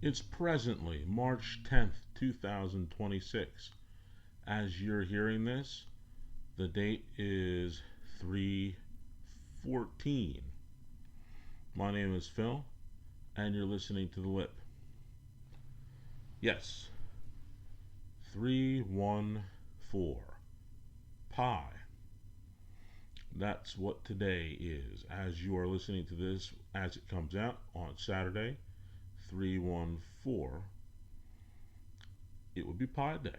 It's presently March 10th, 2026. As you're hearing this, the date is 3/14. My name is Phil, and you're listening to The Lip. Yes, 314. Pi. That's what today is. As you are listening to this, as it comes out on Saturday, 314, it would be Pi Day.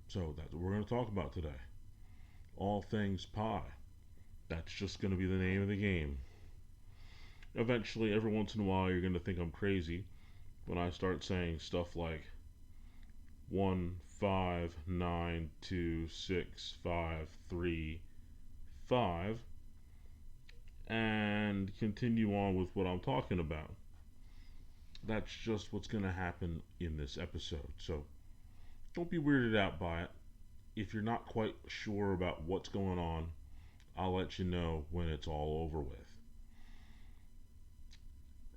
So that's what we're going to talk about today. All things Pi. That's just going to be the name of the game. Eventually, every once in a while, you're going to think I'm crazy when I start saying stuff like 1592653 and continue on with what I'm talking about. That's just what's going to happen in this episode. So don't be weirded out by it. If you're not quite sure about what's going on, I'll let you know when it's all over with.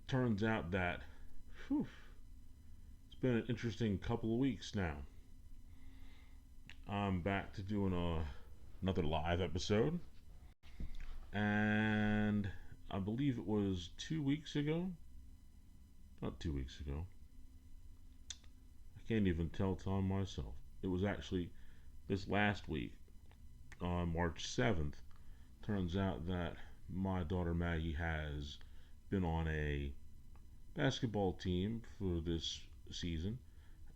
Turns out that, whew, it's been an interesting couple of weeks now. I'm back to doing another live episode, and I believe it was 2 weeks ago. Not 2 weeks ago. I can't even tell time myself. It was actually this last week, on March 7th. Turns out that my daughter Maggie has been on a basketball team for this season,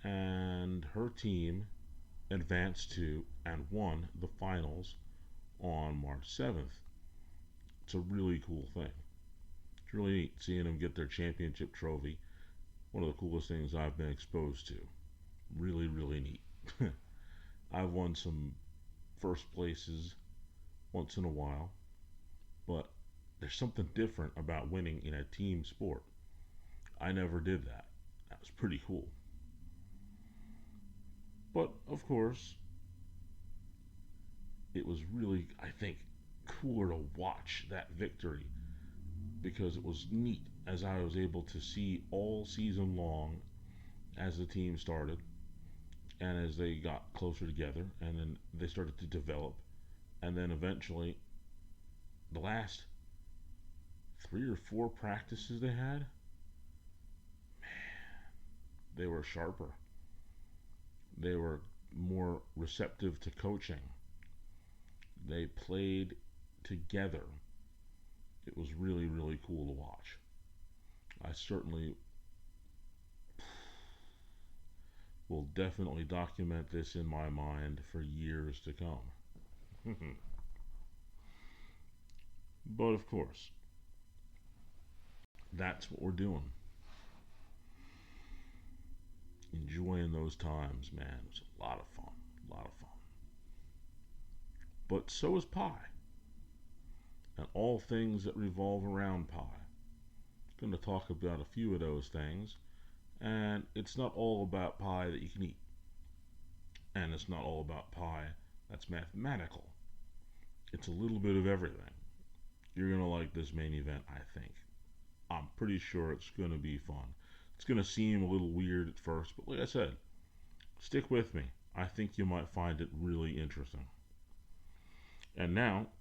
and her team advanced to and won the finals on March 7th. It's a really cool thing. It's really neat seeing them get their championship trophy. One of the coolest things I've been exposed to. Really, really neat. I've won some first places once in a while, but there's something different about winning in a team sport. I never did that. That was pretty cool. But of course, it was really, I think, cooler to watch that victory because it was neat as I was able to see all season long as the team started and as they got closer together and then they started to develop and then eventually the last 3 or 4 practices they had, they were sharper. They were more receptive to coaching. They played together. It was really, really cool to watch. I certainly will definitely document this in my mind for years to come. But of course, that's what we're doing. Enjoying those times, man. It was a lot of fun. A lot of fun. But so is Pi. And all things that revolve around Pi. I'm going to talk about a few of those things. And it's not all about pie that you can eat. And it's not all about pie that's mathematical. It's a little bit of everything. You're going to like this main event, I think. I'm pretty sure it's going to be fun. It's going to seem a little weird at first, but like I said, stick with me. I think you might find it really interesting. And now,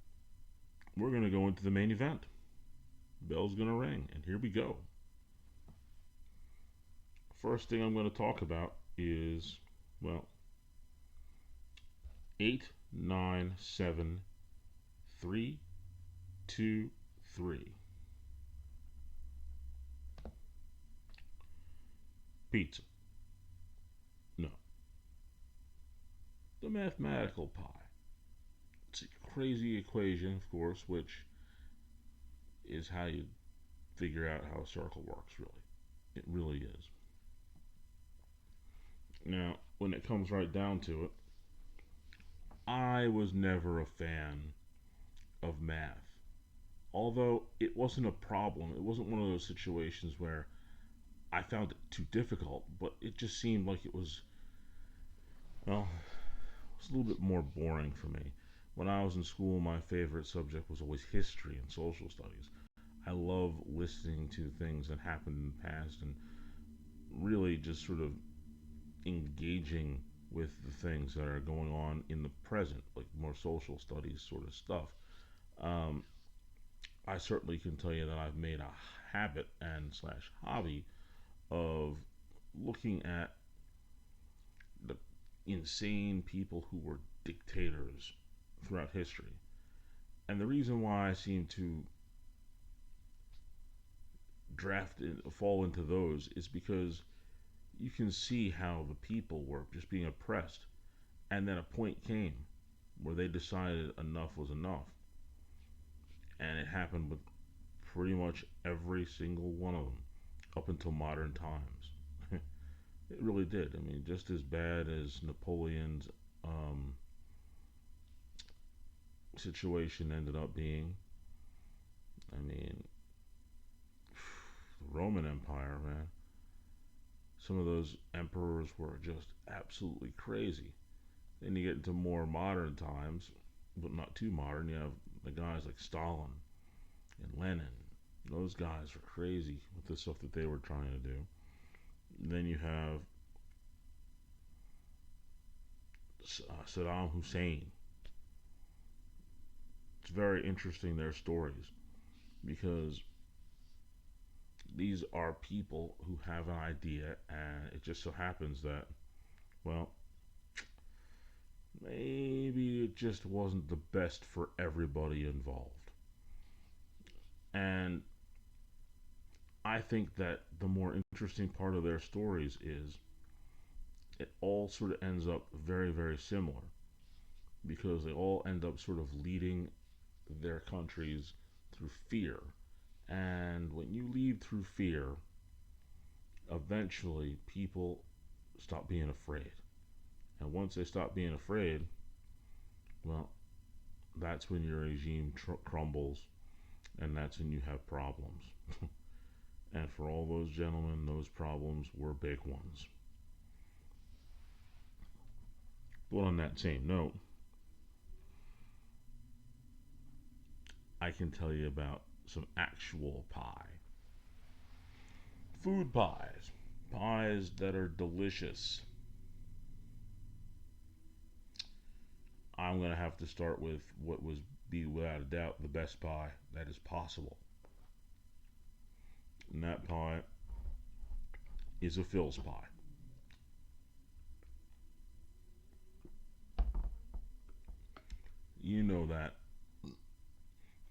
we're going to go into the main event. Bell's going to ring, and here we go. First thing I'm going to talk about is, well, 8, 9, 7, 3, 2, 3. Pizza. No. The mathematical pi. It's a crazy equation, of course, which is how you figure out how a circle works, really. It really is. Now, when it comes right down to it, I was never a fan of math. Although it wasn't a problem, it wasn't one of those situations where I found it too difficult, but it just seemed like it was, well, it was a little bit more boring for me. When I was in school, my favorite subject was always history and social studies. I love listening to things that happened in the past and really just sort of engaging with the things that are going on in the present, like more social studies sort of stuff. Um, I certainly can tell you that I've made a habit and slash hobby of looking at the insane people who were dictators throughout history. And the reason why I seem to fall into those is because you can see how the people were just being oppressed, and then a point came where they decided enough was enough, and it happened with pretty much every single one of them up until modern times. It really did. I mean, just as bad as Napoleon's um, situation ended up being. I mean, the Roman Empire, man. Some of those emperors were just absolutely crazy. Then you get into more modern times, but not too modern. You have the guys like Stalin and Lenin. Those guys were crazy with the stuff that they were trying to do. And then you have Saddam Hussein. It's very interesting their stories because these are people who have an idea, and it just so happens that, well, maybe it just wasn't the best for everybody involved. And I think that the more interesting part of their stories is it all sort of ends up very, very similar because they all end up sort of leading their countries through fear. And when you lead through fear, eventually people stop being afraid. And once they stop being afraid, well, that's when your regime crumbles, and that's when you have problems. And for all those gentlemen, those problems were big ones. But on that same note, I can tell you about some actual pie. Food pies. Pies that are delicious. I'm going to have to start with what was, be without a doubt, the best pie that is possible. And that pie is a Phil's pie. You know that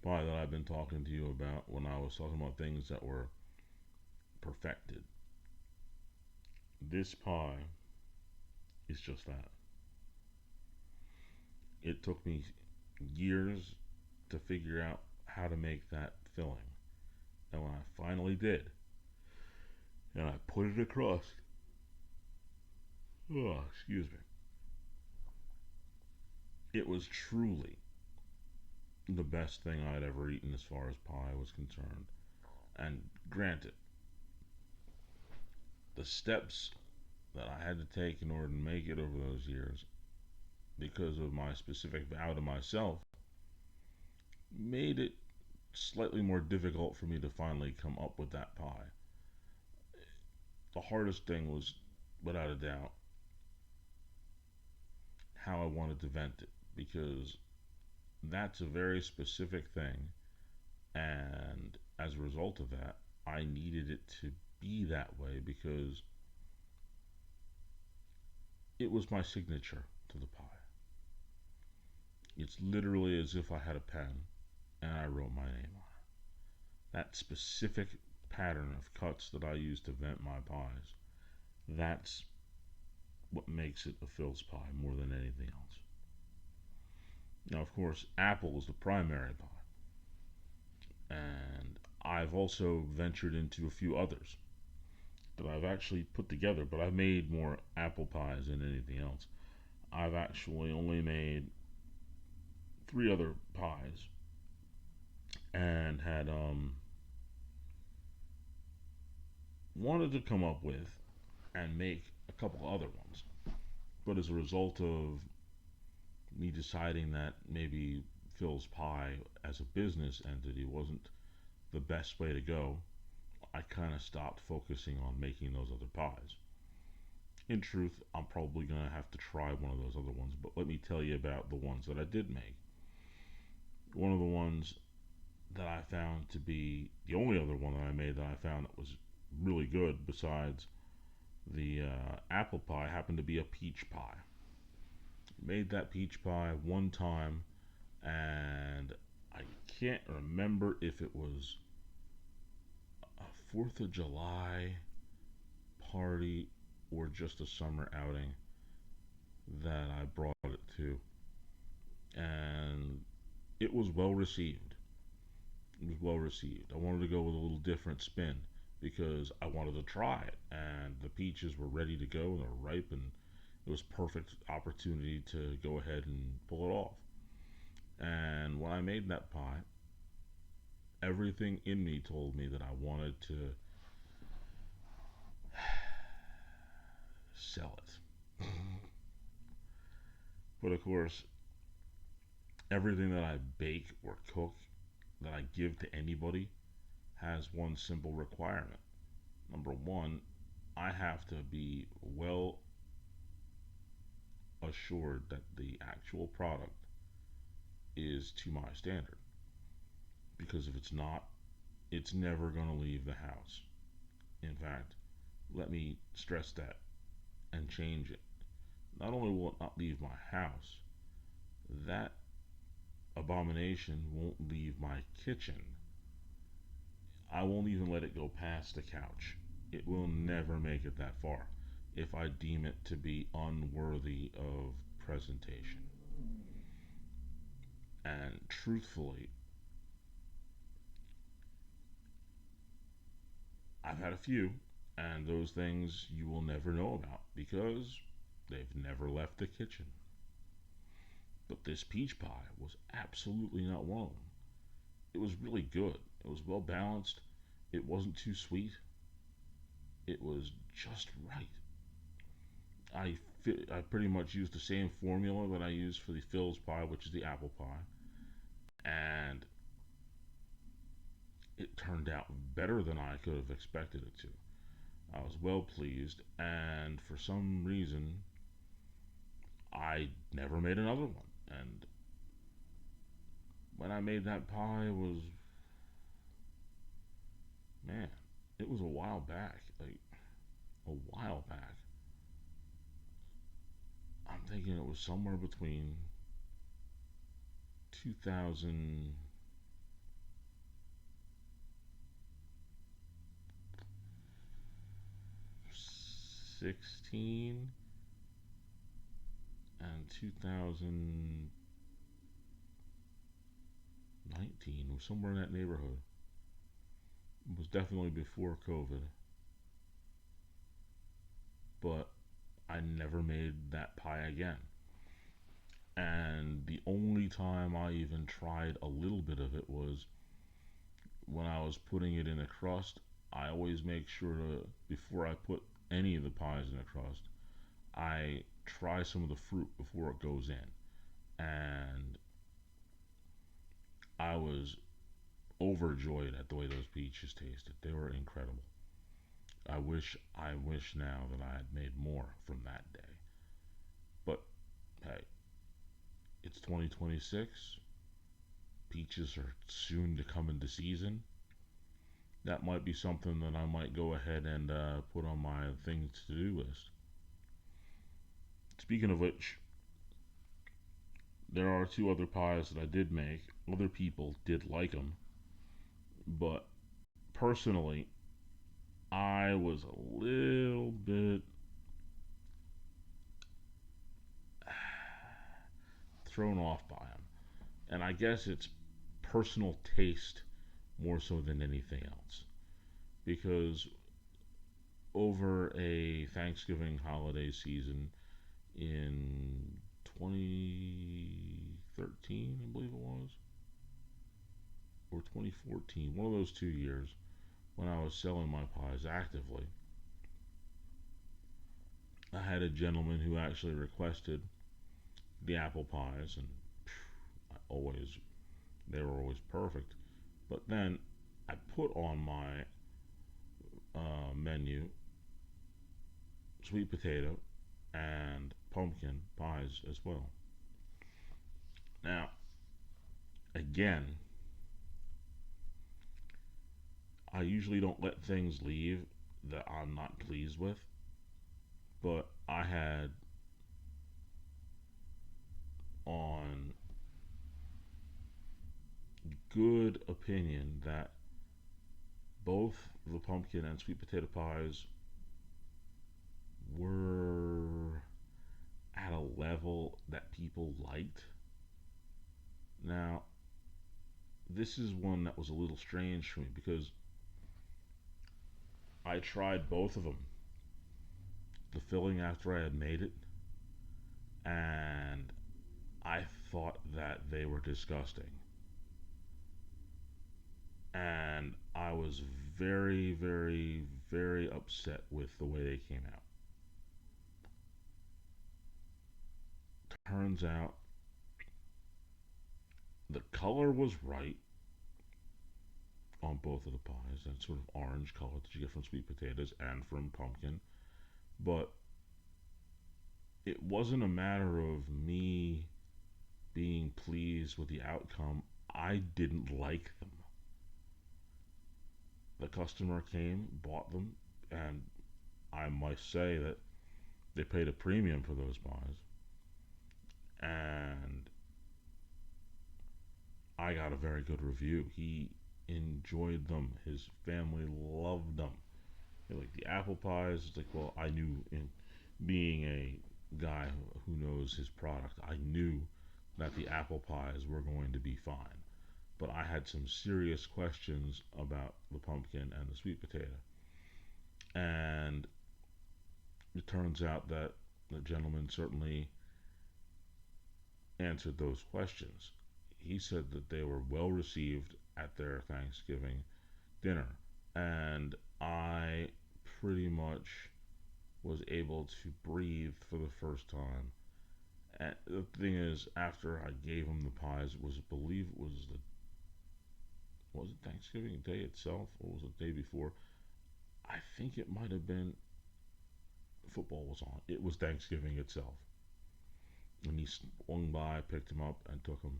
pie that I've been talking to you about when I was talking about things that were perfected. This pie is just that. It took me years to figure out how to make that filling. And when I finally did, and I put it across, oh, excuse me, it was truly the best thing I'd ever eaten as far as pie was concerned. And granted, the steps that I had to take in order to make it over those years, because of my specific vow to myself, made it slightly more difficult for me to finally come up with that pie. The hardest thing was, without a doubt, how I wanted to vent it, because that's a very specific thing, and as a result of that, I needed it to be that way because it was my signature to the pie. It's literally as if I had a pen and I wrote my name on it. That specific pattern of cuts that I use to vent my pies, that's what makes it a Phil's pie more than anything else. Now, of course, apple is the primary pie, and I've also ventured into a few others that I've actually put together, but I've made more apple pies than anything else. I've actually only made three other pies and had wanted to come up with and make a couple other ones. But as a result of me deciding that maybe Phil's Pie as a business entity wasn't the best way to go, I kind of stopped focusing on making those other pies. In truth, I'm probably going to have to try one of those other ones, but let me tell you about the ones that I did make. One of the ones that I found to be the only other one that I made that I found that was really good besides the apple pie happened to be a peach pie. Made that peach pie one time, and I can't remember if it was a 4th of July party or just a summer outing that I brought it to. And it was well received. It was well received. I wanted to go with a little different spin because I wanted to try it. And the peaches were ready to go and they were ripe, and it was perfect opportunity to go ahead and pull it off. And when I made that pie, everything in me told me that I wanted to sell it. But of course, everything that I bake or cook that I give to anybody has one simple requirement. Number one, I have to be well assured that the actual product is to my standard. Because if it's not, it's never going to leave the house. In fact, let me stress that and change it. Not only will it not leave my house, that abomination won't leave my kitchen. I won't even let it go past the couch. It will never make it that far if I deem it to be unworthy of presentation. And truthfully, I've had a few, and those things you will never know about because they've never left the kitchen. But this peach pie was absolutely not one of them. It was really good. It was well balanced. It wasn't too sweet. It was just right. I pretty much used the same formula that I used for the Phil's pie, which is the apple pie, and it turned out better than I could have expected it to. I was well pleased, and for some reason, I never made another one. And when I made that pie, it was, man, it was a while back. Like, a while back. I'm thinking it was somewhere between 2016 and 2019, or somewhere in that neighborhood. It was definitely before COVID, but I never made that pie again. And the only time I even tried a little bit of it was when I was putting it in a crust. I always make sure to, before I put any of the pies in a crust, I try some of the fruit before it goes in. And I was overjoyed at the way those peaches tasted. They were incredible. I wish now that I had made more from that day. But hey, it's 2026. Peaches are soon to come into season. That might be something that I might go ahead and put on my things to do list. Speaking of which, there are two other pies that I did make. Other people did like them, but personally, I was a little bit thrown off by them. And I guess it's personal taste more so than anything else. Because over a Thanksgiving holiday season in 2013, I believe it was, or 2014, one of those 2 years, when I was selling my pies actively, I had a gentleman who actually requested the apple pies, and I always they were always perfect. But then I put on my menu sweet potato and pumpkin pies as well. Now, again, I usually don't let things leave that I'm not pleased with, but I had on good opinion that both the pumpkin and sweet potato pies were at a level that people liked. Now, this is one that was a little strange for me because I tried both of them. The filling after I had made it, and I thought that they were disgusting. And I was very, very, very upset with the way they came out. Turns out the color was right on both of the pies, that sort of orange color that you get from sweet potatoes and from pumpkin. But it wasn't a matter of me being pleased with the outcome. I didn't like them. The customer came, bought them, and I must say that they paid a premium for those pies. And I got a very good review. He enjoyed them. His family loved them. They like the apple pies. It's like, well, I knew in being a guy who knows his product, I knew that the apple pies were going to be fine. But I had some serious questions about the pumpkin and the sweet potato. And it turns out that the gentleman certainly answered those questions. He said that they were well received at their Thanksgiving dinner. And I pretty much was able to breathe for the first time. And the thing is, after I gave him the pies, was I believe it was it Thanksgiving Day itself, or was it the day before? I think it might have been football was on. It was Thanksgiving itself, and he swung by, picked him up, and took him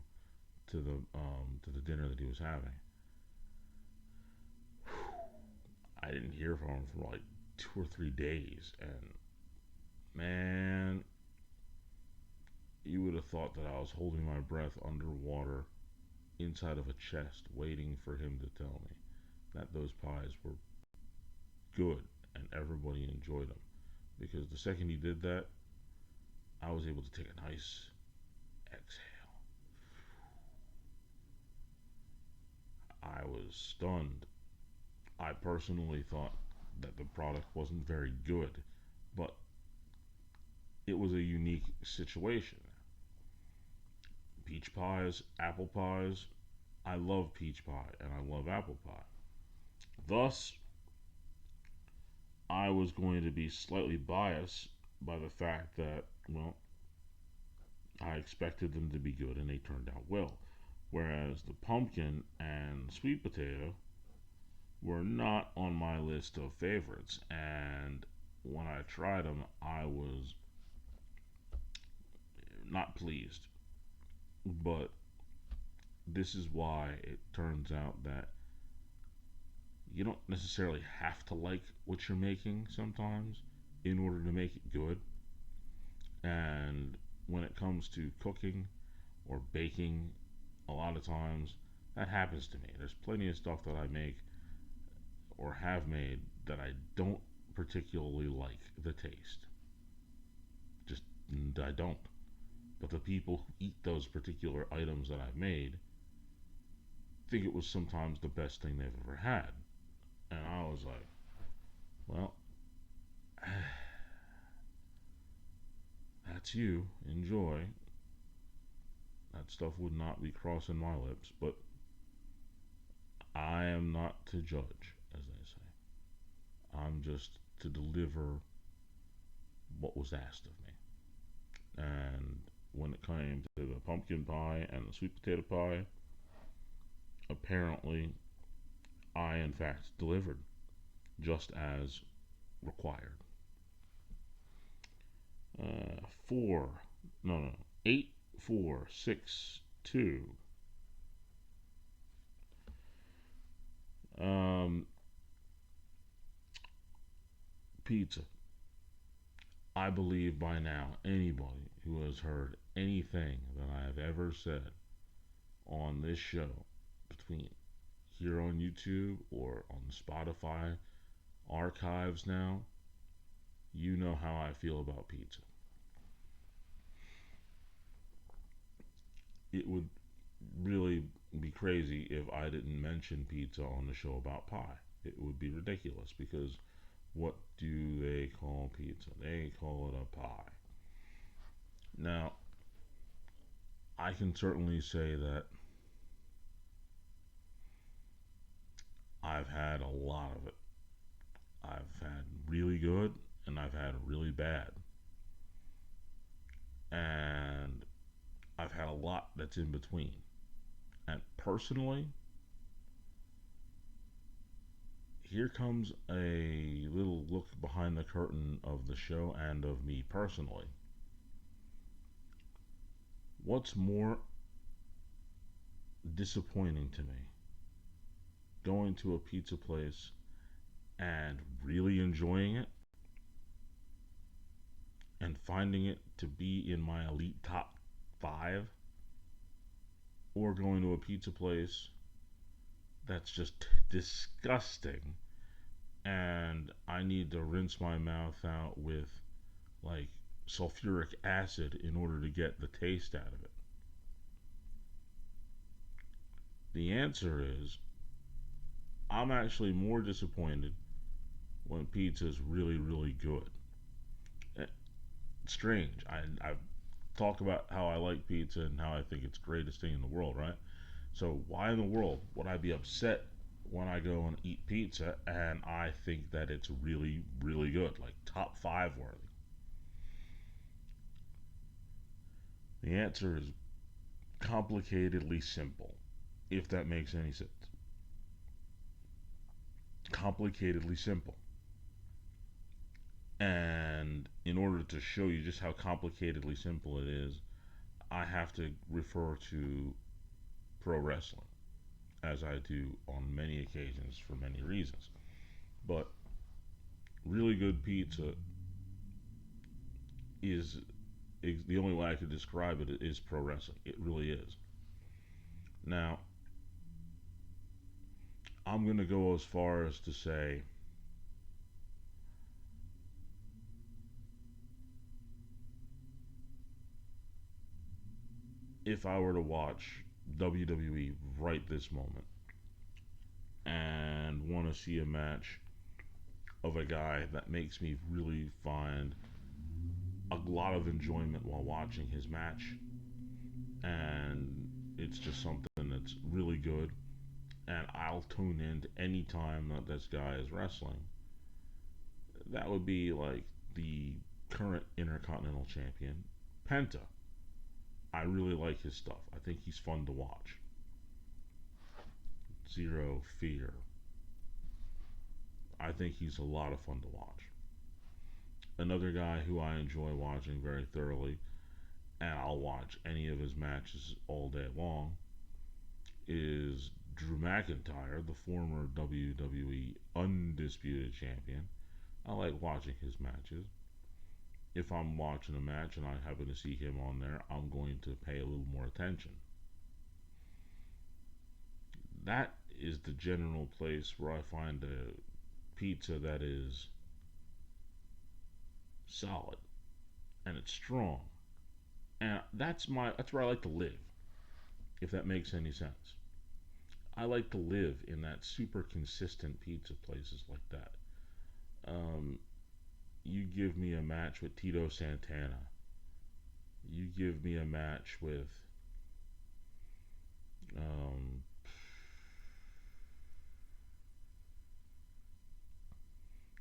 to the dinner that he was having. I didn't hear from him for like 2 or 3 days, and man, you would have thought that I was holding my breath underwater inside of a chest, waiting for him to tell me that those pies were good and everybody enjoyed them. Because the second he did that, I was able to take a nice exhale. I was stunned. I personally thought that the product wasn't very good, but it was a unique situation. Peach pies, apple pies. I love peach pie and I love apple pie. Thus, I was going to be slightly biased by the fact that, well, I expected them to be good and they turned out well. Whereas the pumpkin and sweet potato were not on my list of favorites. And when I tried them, I was not pleased. But this is why it turns out that you don't necessarily have to like what you're making sometimes in order to make it good. And when it comes to cooking or baking, a lot of times that happens to me. There's plenty of stuff that I make or have made that I don't particularly like the taste. Just I don't. But the people who eat those particular items that I've made think it was sometimes the best thing they've ever had. And I was like, well, that's you. Enjoy. That stuff would not be crossing my lips, but I am not to judge, as they say. I'm just to deliver what was asked of me. And when it came to the pumpkin pie and the sweet potato pie, apparently I, in fact, delivered. just as required. 4, no, 8, 4, 6, 2. Um, Pizza. I believe by now anybody who has heard anything that I have ever said on this show, between here on YouTube or on Spotify archives now, you know how I feel about pizza. It would really be crazy if I didn't mention pizza on the show about pie. It would be ridiculous because what do they call pizza? They call it a pie. Now, I can certainly say that I've had a lot of it. I've had really good and I've had really bad. And I've had a lot that's in between. And personally, here comes a little look behind the curtain of the show and of me personally. What's more disappointing to me? Going to a pizza place and really enjoying it and finding it to be in my elite top 5, or going to a pizza place that's just disgusting and I need to rinse my mouth out with like sulfuric acid in order to get the taste out of it. The answer is I'm actually more disappointed when pizza is really, really good. It's strange. I talk about how I like pizza and how I think it's the greatest thing in the world, right? So why in the world would I be upset when I go and eat pizza and I think that it's really, really good, like top 5 worthy? The answer is complicatedly simple, if that makes any sense. Complicatedly simple. And in order to show you just how complicatedly simple it is, I have to refer to pro wrestling, as I do on many occasions for many reasons. But really good pizza is the only way I could describe it is pro wrestling. It really is. Now, I'm going to go as far as to say if I were to watch WWE right this moment and want to see a match of a guy that makes me really find a lot of enjoyment while watching his match, and it's just something that's really good, and I'll tune in to any time that this guy is wrestling. That would be like the current Intercontinental Champion, Penta. I really like his stuff. I think he's fun to watch. Zero Fear. I think he's a lot of fun to watch. Another guy who I enjoy watching very thoroughly, and I'll watch any of his matches all day long, is Drew McIntyre, the former WWE Undisputed Champion. I like watching his matches. If I'm watching a match and I happen to see him on there, I'm going to pay a little more attention. That is the general place where I find a pizza that is solid and it's strong. And that's where I like to live, if that makes any sense. I like to live in that super consistent pizza places like that. Um, you give me a match with Tito Santana. You give me a match with um,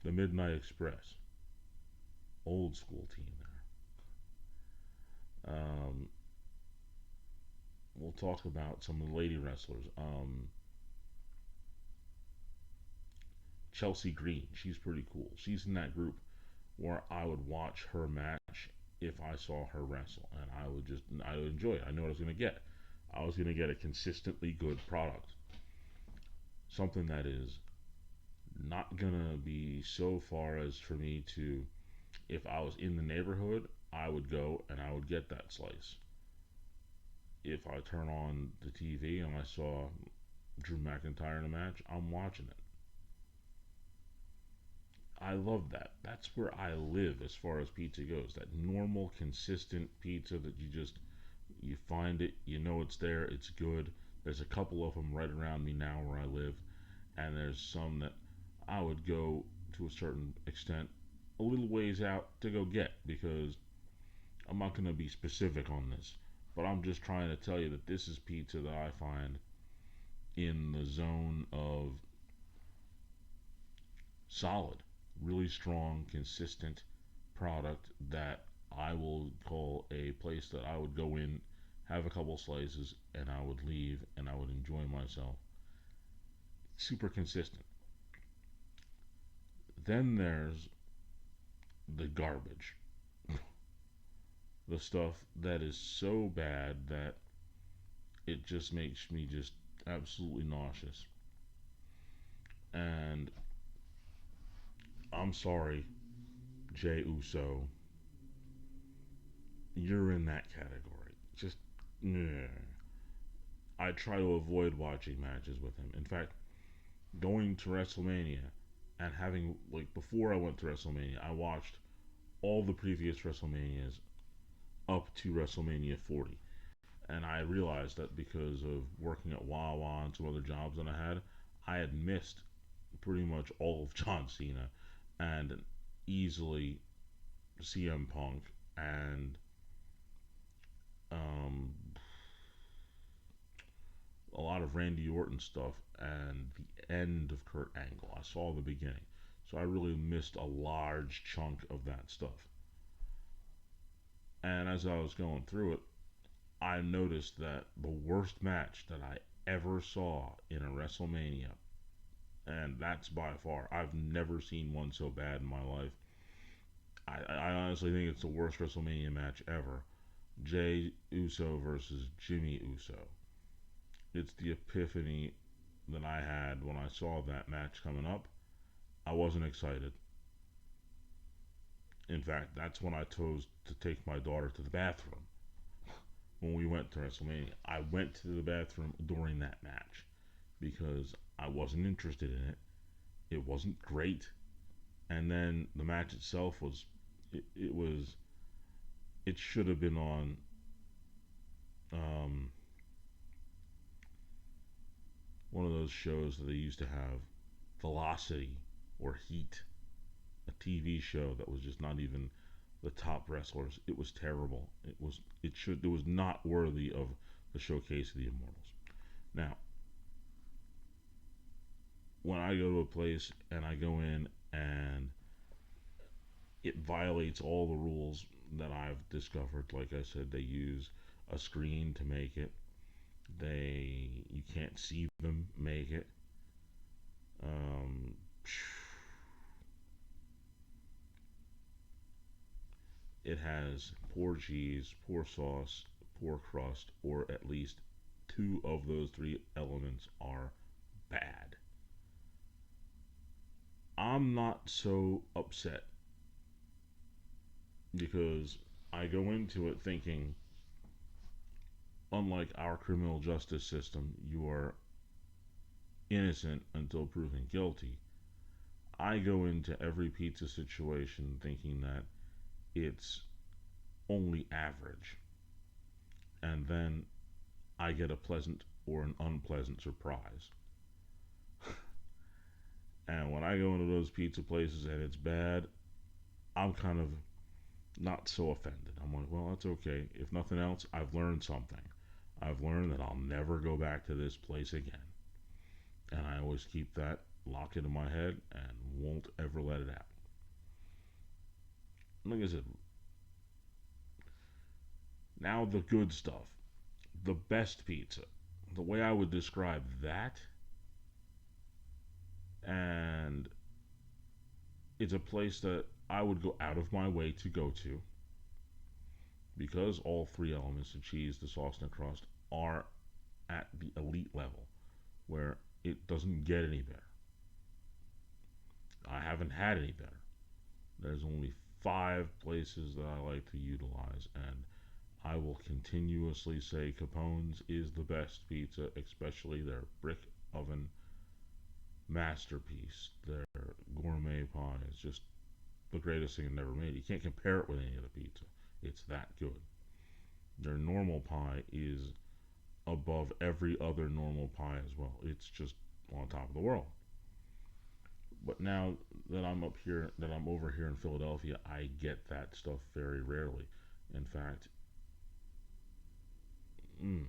the Midnight Express, old school team there. We'll talk about some of the lady wrestlers. Chelsea Green. She's pretty cool. She's in that group where I would watch her match if I saw her wrestle, and I would enjoy it. I know what I was going to get. I was going to get a consistently good product, something that is not going to be so far as for me to, if I was in the neighborhood, I would go and I would get that slice. If I turn on the TV and I saw Drew McIntyre in a match, I'm watching it. I love that. That's where I live as far as pizza goes. That normal, consistent pizza that you find it, you know it's there, it's good. There's a couple of them right around me now where I live, and there's some that I would go to a certain extent a little ways out to go get because I'm not going to be specific on this, but I'm just trying to tell you that this is pizza that I find in the zone of solid, really strong, consistent product that I will call a place that I would go in, have a couple slices, and I would leave and I would enjoy myself. Super consistent. Then there's the garbage. The stuff that is so bad that it just makes me just absolutely nauseous. And I'm sorry, Jey Uso, you're in that category. Just, nah. I try to avoid watching matches with him. In fact, going to WrestleMania and having, like, before I went to WrestleMania, I watched all the previous WrestleManias up to WrestleMania 40. And I realized that because of working at Wawa and some other jobs that I had missed pretty much all of John Cena and easily CM Punk and um, a lot of Randy Orton stuff and the end of Kurt Angle. I saw the beginning. So I really missed a large chunk of that stuff. And as I was going through it, I noticed that the worst match that I ever saw in a WrestleMania, and that's by far, I've never seen one so bad in my life. I honestly think it's the worst WrestleMania match ever. Jey Uso versus Jimmy Uso. It's the epiphany that I had when I saw that match coming up. I wasn't excited. In fact, that's when I chose to take my daughter to the bathroom when we went to WrestleMania. I went to the bathroom during that match because I wasn't interested in it. It wasn't great. And then the match itself was, it was, it should have been on um, one of those shows that they used to have, Velocity or Heat, a TV show that was just not even the top wrestlers. It was terrible. It was not worthy of the showcase of the Immortals. Now, when I go to a place and I go in and it violates all the rules that I've discovered, like I said, they use a screen to make it. You can't see them make it. Um, it has poor cheese, poor sauce, poor crust, or at least two of those three elements are bad. I'm not so upset because I go into it thinking, unlike our criminal justice system, you are innocent until proven guilty. I go into every pizza situation thinking that it's only average. And then I get a pleasant or an unpleasant surprise. And when I go into those pizza places and it's bad, I'm kind of not so offended. I'm like, well, that's okay. If nothing else, I've learned something. I've learned that I'll never go back to this place again. And I always keep that locked into my head and won't ever let it out. Like I said, now the good stuff. The best pizza. The way I would describe that and It's a place that I would go out of my way to go to because all three elements, the cheese, the sauce, and the crust, are at the elite level where it doesn't get any better. I haven't had any better. There's only five places that I like to utilize, and I will continuously say Capone's is the best pizza, especially their brick oven masterpiece. Their gourmet pie is just the greatest thing I've ever made. You can't compare it with any other pizza. It's that good. Their normal pie is above every other normal pie as well. It's just on top of the world. But now that I'm up here, that I'm over here in Philadelphia, I get that stuff very rarely. In fact, mm,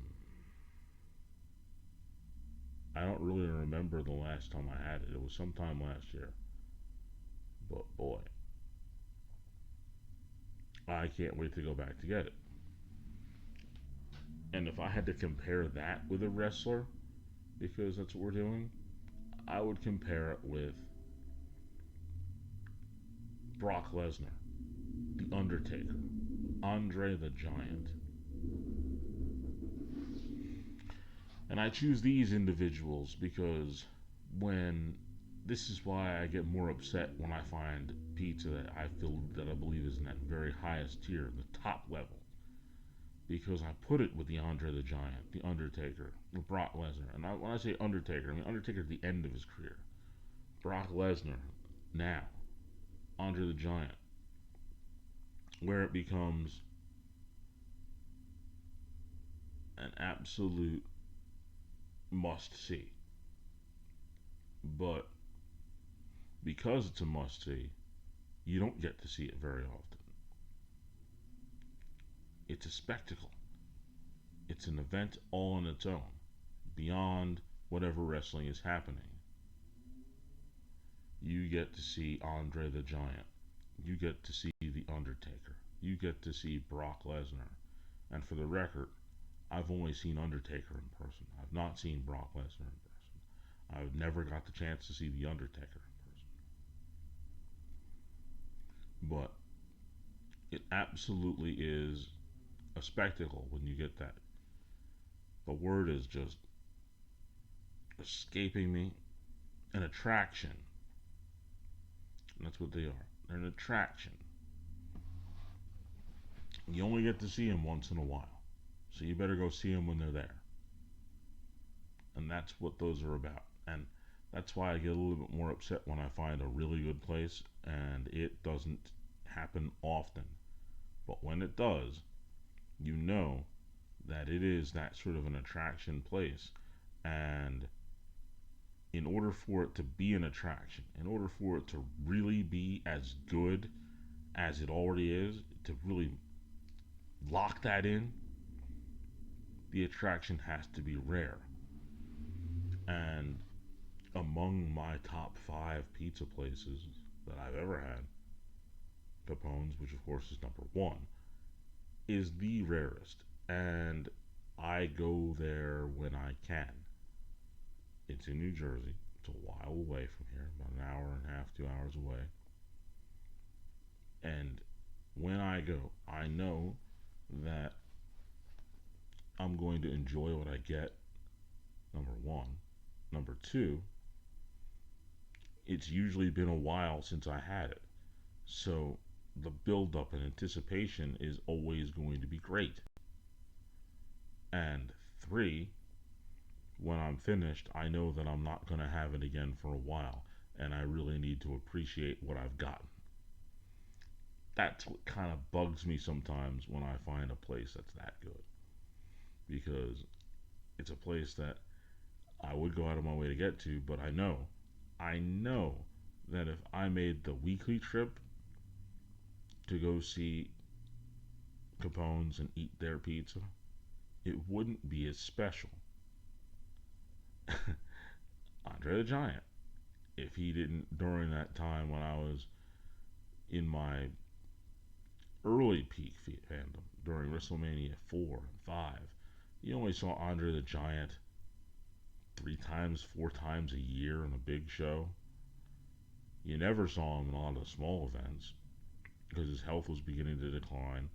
I don't really remember the last time I had it. It was sometime last year. But boy, I can't wait to go back to get it. And if I had to compare that with a wrestler, because that's what we're doing, I would compare it with Brock Lesnar, The Undertaker, Andre the Giant. And I choose these individuals because when this is why I get more upset when I find pizza that I feel that I believe is in that very highest tier, the top level. Because I put it with the Andre the Giant, the Undertaker, the Brock Lesnar. And when I say Undertaker, I mean Undertaker at the end of his career. Brock Lesnar now. Andre the Giant. Where it becomes an absolute must see. But because it's a must see, you don't get to see it very often. It's a spectacle. It's an event all on its own, beyond whatever wrestling is happening. You get to see Andre the Giant. You get to see The Undertaker. You get to see Brock Lesnar. And for the record, I've only seen Undertaker in person. I've not seen Brock Lesnar in person. I've never got the chance to see The Undertaker in person. But it absolutely is a spectacle when you get that. The word is just escaping me. An attraction. And that's what they are. They're an attraction. You only get to see them once in a while. So you better go see them when they're there. And that's what those are about. And that's why I get a little bit more upset when I find a really good place and it doesn't happen often. But when it does, you know that it is that sort of an attraction place. And in order for it to be an attraction, in order for it to really be as good as it already is, to really lock that in, the attraction has to be rare. And among my top five pizza places that I've ever had, Capone's, which of course is number one, is the rarest. And I go there when I can. It's in New Jersey. It's a while away from here, about an hour and a half, 2 hours away. And when I go, I know that I'm going to enjoy what I get, number one. Number two, it's usually been a while since I had it. So the build up and anticipation is always going to be great. And three, when I'm finished, I know that I'm not going to have it again for a while, and I really need to appreciate what I've gotten. That's what kind of bugs me sometimes when I find a place that's that good, because it's a place that I would go out of my way to get to, but I know that if I made the weekly trip to go see Capone's and eat their pizza, it wouldn't be as special. Andre the Giant, if he didn't, during that time when I was in my early peak fandom, during WrestleMania 4 and 5, you only saw Andre the Giant 3 times, 4 times a year in a big show. You never saw him in a lot of small events because his health was beginning to decline,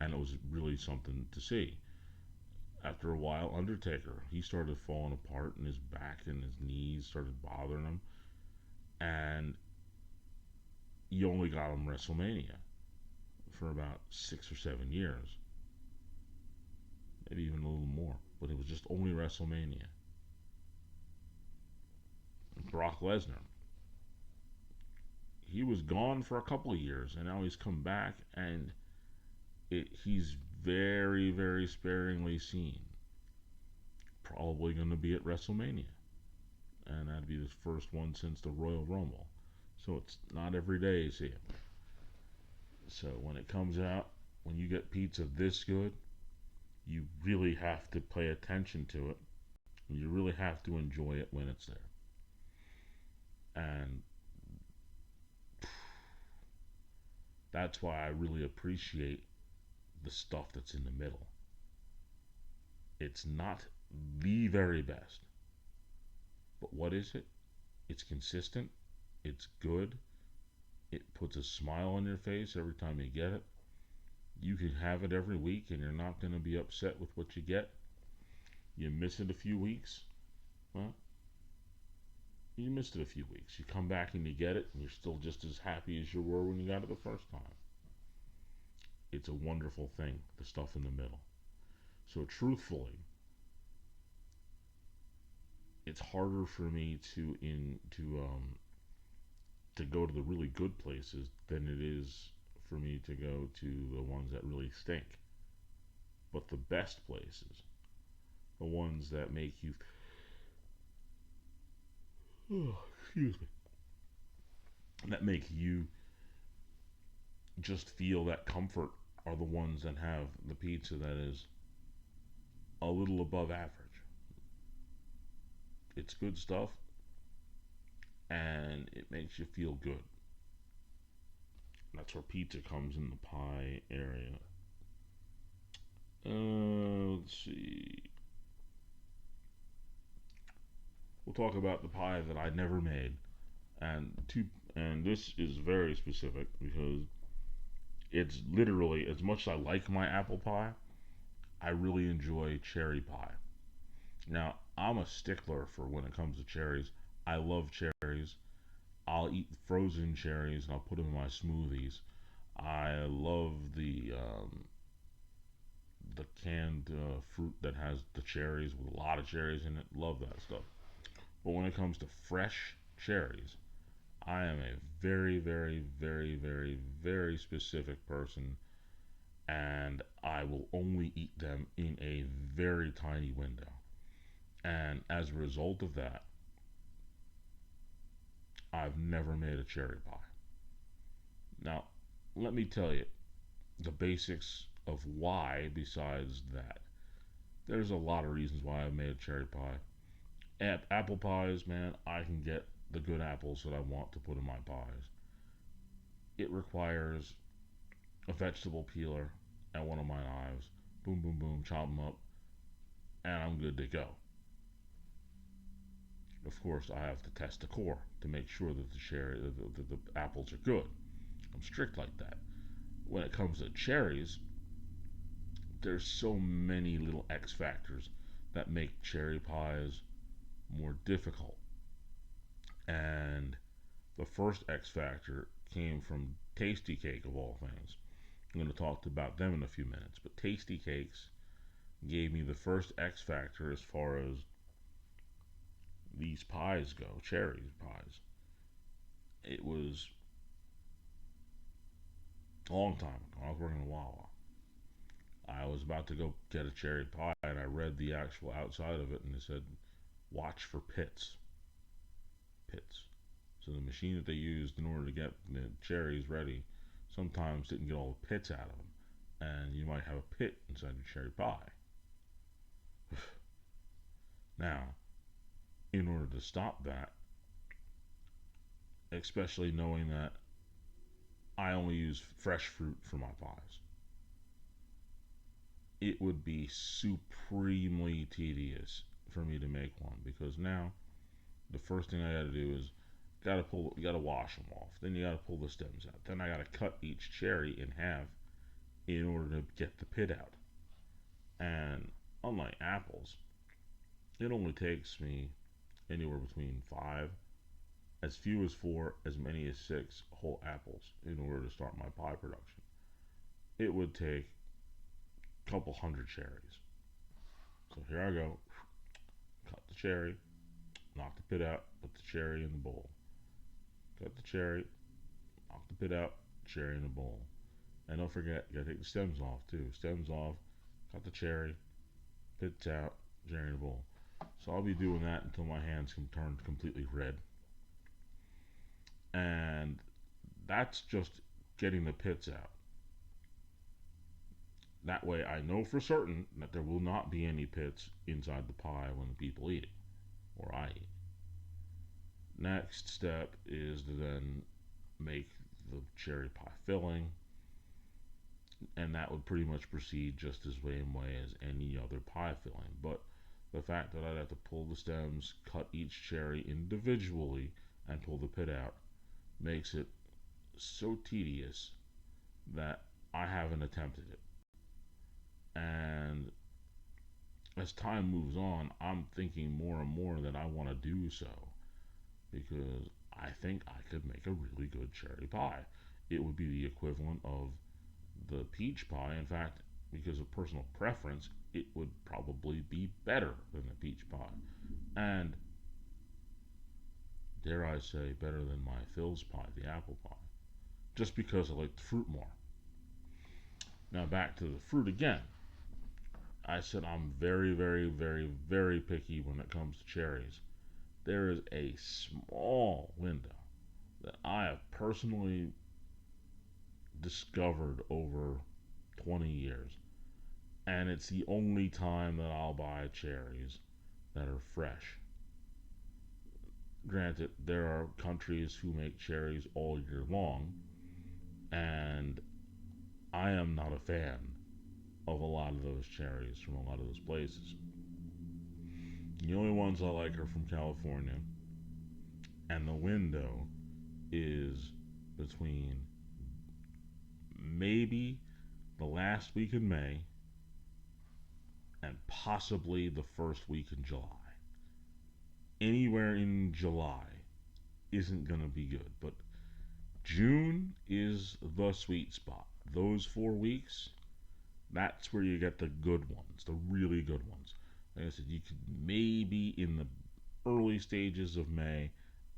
and it was really something to see. After a while, Undertaker, he started falling apart, and his back and his knees started bothering him, and you only got him WrestleMania for about 6 or 7 years, maybe even a little more, but it was just only WrestleMania. Brock Lesnar, he was gone for a couple of years, and now he's come back, and he's very, very sparingly seen. Probably going to be at WrestleMania, and that'd be the first one since the Royal Rumble. So it's not every day you see him. So when it comes out, when you get pizza this good, you really have to pay attention to it. You really have to enjoy it when it's there. And that's why I really appreciate the stuff that's in the middle. It's not the very best, but what is it? It's consistent, it's good, it puts a smile on your face every time you get it. You can have it every week and you're not going to be upset with what you get. You miss it a few weeks, well, you missed it a few weeks. You come back and you get it, and you're still just as happy as you were when you got it the first time. It's a wonderful thing, the stuff in the middle. So truthfully, it's harder for me to go to the really good places than it is for me to go to the ones that really stink. But the best places, the ones that make you, oh, excuse me, that make you just feel that comfort, are the ones that have the pizza that is a little above average. It's good stuff, and it makes you feel good. That's where pizza comes in the pie area. Let's see. We'll talk about the pie that I never made, and this is very specific because it's literally, as much as I like my apple pie, I really enjoy cherry pie. Now, I'm a stickler for when it comes to cherries. I love cherries. I'll eat frozen cherries and I'll put them in my smoothies. I love the canned fruit that has the cherries with a lot of cherries in it. Love that stuff. But when it comes to fresh cherries, I am a very, very, very, very, very specific person, and I will only eat them in a very tiny window. And as a result of that, I've never made a cherry pie. Now, let me tell you the basics of why, besides that. There's a lot of reasons why I've made a cherry pie. Apple pies, man, I can get the good apples that I want to put in my pies. It requires a vegetable peeler and one of my knives. Boom, boom, boom, chop them up, and I'm good to go. Of course, I have to test the core to make sure that the apples are good. I'm strict like that. When it comes to cherries, there's so many little X factors that make cherry pies more difficult. And the first X factor came from Tasty Cake, of all things. I'm going to talk about them in a few minutes. But Tasty Cakes gave me the first X factor as far as these pies go, cherry pies. It was a long time ago. I was working in Wawa. I was about to go get a cherry pie, and I read the actual outside of it, and it said, "Watch for pits." Pits. So the machine that they used in order to get the cherries ready sometimes didn't get all the pits out of them, and you might have a pit inside your cherry pie. Now, in order to stop that, especially knowing that I only use fresh fruit for my pies, it would be supremely tedious for me to make one, because now the first thing I got to do is You gotta wash them off. Then you gotta pull the stems out. Then I gotta cut each cherry in half in order to get the pit out. And unlike apples, it only takes me anywhere between five, as few as four, as many as six whole apples in order to start my pie production. It would take a couple hundred cherries. So here I go. Cut the cherry, knock the pit out, put the cherry in the bowl. Cut the cherry, knock the pit out, cherry in the bowl. And don't forget, you gotta take the stems off too. Stems off, cut the cherry, pits out, cherry in the bowl. So I'll be doing that until my hands can turn completely red. And that's just getting the pits out. That way I know for certain that there will not be any pits inside the pie when the people eat it, or I eat. Next step is to then make the cherry pie filling, and that would pretty much proceed just as same way as any other pie filling. But the fact that I'd have to pull the stems, cut each cherry individually, and pull the pit out makes it so tedious that I haven't attempted it. And as time moves on, I'm thinking more and more that I want to do so because I think I could make a really good cherry pie. It would be the equivalent of the peach pie. In fact, because of personal preference, it would probably be better than the peach pie. And dare I say, better than my Phil's pie, the apple pie, just because I like the fruit more. Now back to the fruit again. I said I'm very, very, very, very picky when it comes to cherries. There is a small window that I have personally discovered over 20 years, and it's the only time that I'll buy cherries that are fresh. Granted, there are countries who make cherries all year long, and I am not a fan of a lot of those cherries from a lot of those places. The only ones I like are from California, and the window is between maybe the last week in May and possibly the first week in July. Anywhere in July isn't going to be good, but June is the sweet spot. Those 4 weeks, that's where you get the good ones, the really good ones. Like I said, you could maybe in the early stages of May,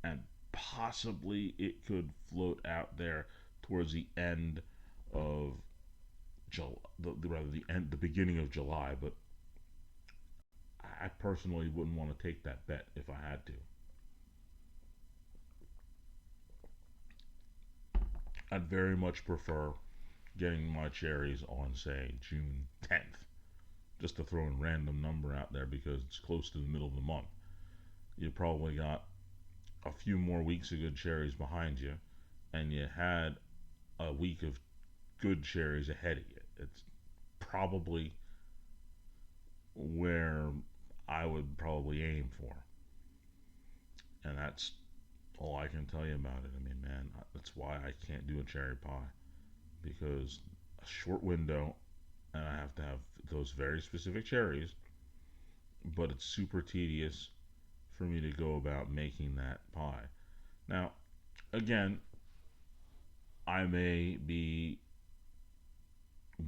and possibly it could float out there towards the end of July, the beginning of July. But I personally wouldn't want to take that bet if I had to. I'd very much prefer getting my cherries on, say, June 10th, just to throw a random number out there because it's close to the middle of the month. You probably got a few more weeks of good cherries behind you, and you had a week of good cherries ahead of you. It's probably where I would probably aim for. And that's all I can tell you about it. I mean, man, that's why I can't do a cherry pie. Because a short window, and I have to have those very specific cherries, but it's super tedious for me to go about making that pie. Now, again, I may be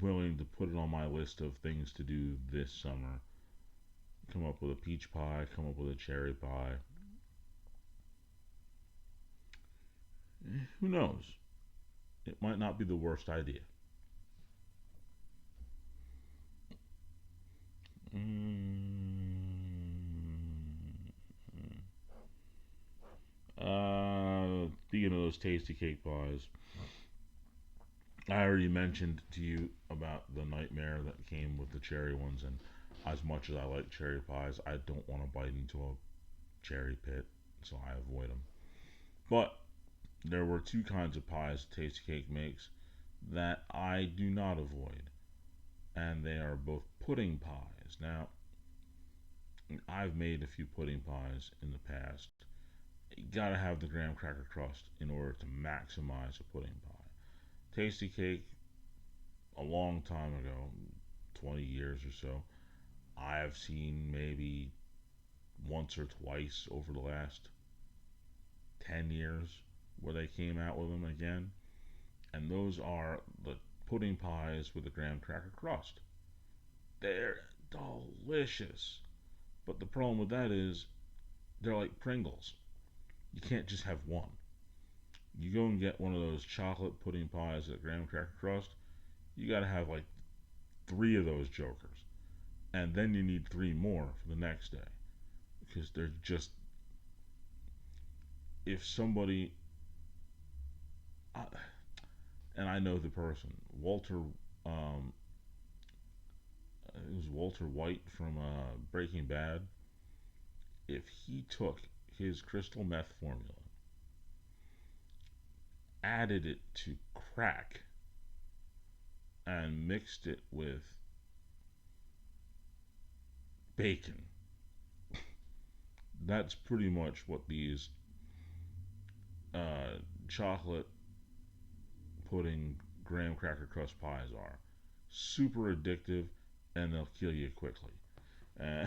willing to put it on my list of things to do this summer. Come up with a peach pie, come up with a cherry pie. Who knows? It might not be the worst idea. Speaking of those tasty cake pies, I already mentioned to you about the nightmare that came with the cherry ones, and as much as I like cherry pies, I don't want to bite into a cherry pit, so I avoid them. But there were two kinds of pies Tasty Cake makes that I do not avoid, and they are both pudding pies. Now, I've made a few pudding pies in the past, You gotta have the graham cracker crust in order to maximize a pudding pie. Tasty cake, a long time ago, 20 years or so, I have seen maybe once or twice over the last 10 years where they came out with them again. And those are the pudding pies with the graham cracker crust. They're delicious. But the problem with that is they're like Pringles. You can't just have one. You go and get one of those chocolate pudding pies with graham cracker crust, you gotta have like three of those jokers. And then you need three more for the next day. Because they're just, if somebody, I, and I know the person, Walter, it was Walter White from Breaking Bad. If he took his crystal meth formula, added it to crack, and mixed it with bacon, that's pretty much what these chocolate pudding graham cracker crust pies are. Super addictive, and they'll kill you quickly. Uh,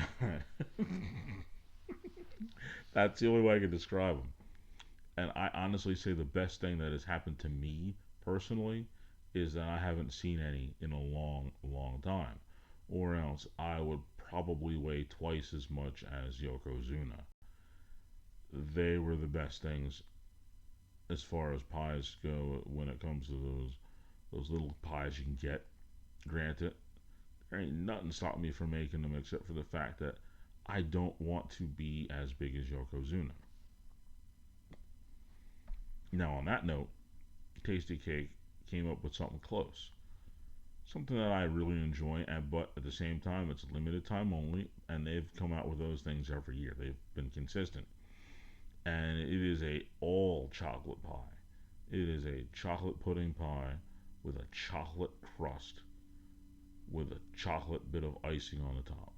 that's the only way I can describe them. And I honestly say the best thing that has happened to me personally is that I haven't seen any in a long, long time. Or else I would probably weigh twice as much as Yokozuna. They were the best things as far as pies go when it comes to those little pies you can get. Granted, there ain't nothing stopping me from making them except for the fact that I don't want to be as big as Yokozuna. Now, on that note, Tasty Cake came up with something close. Something that I really enjoy, but at the same time, it's limited time only, and they've come out with those things every year. They've been consistent, and it is a all chocolate pie. It is a chocolate pudding pie with a chocolate crust with a chocolate bit of icing on the top.